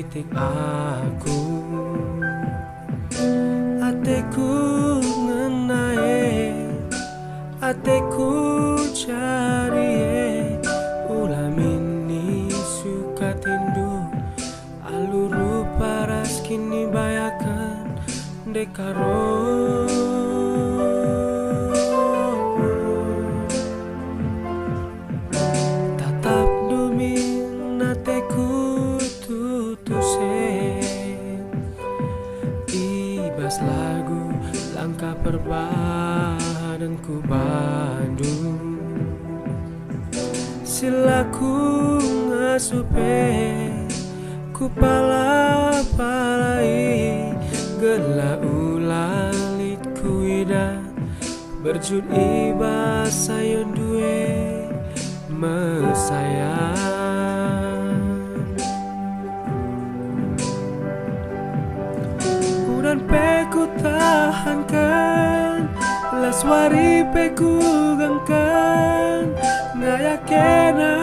titik aku ateku ngenae ateku cari ulam ini suka tindu aluru paras kini bayakan dekaro tatap dumin ateku ibas lagu langkah perbadanku Bandung silaku ngasupe ku palai gela ulalit kuida berjud ibas sayon duwe mesayang udan peku tahankan laswari peku gangkan ngaya kena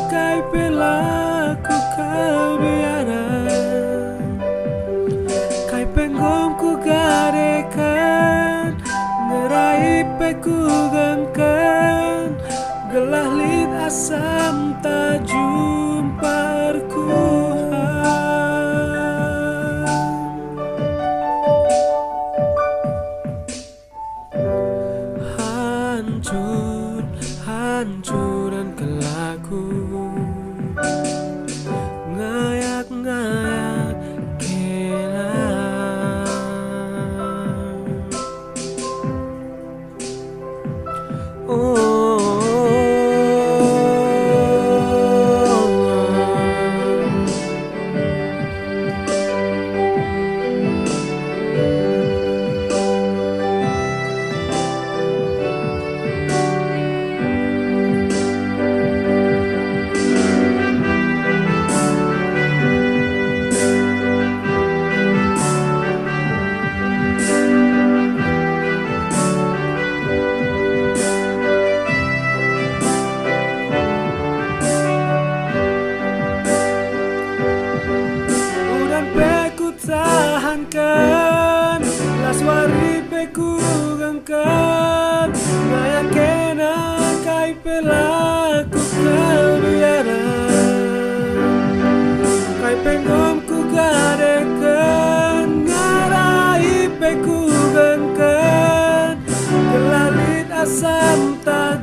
kai pelaku kebiaran kai penggomku gadekan ngerai peku gangkan gelah lid asam tak jumparku hancur dan kelaku ngayak-ngayak kena tahankan laswari peku gangkan ngaya kena kai pelaku kebiaran kai penggomku gadekan ngarai peku gangkan gelalit asam tak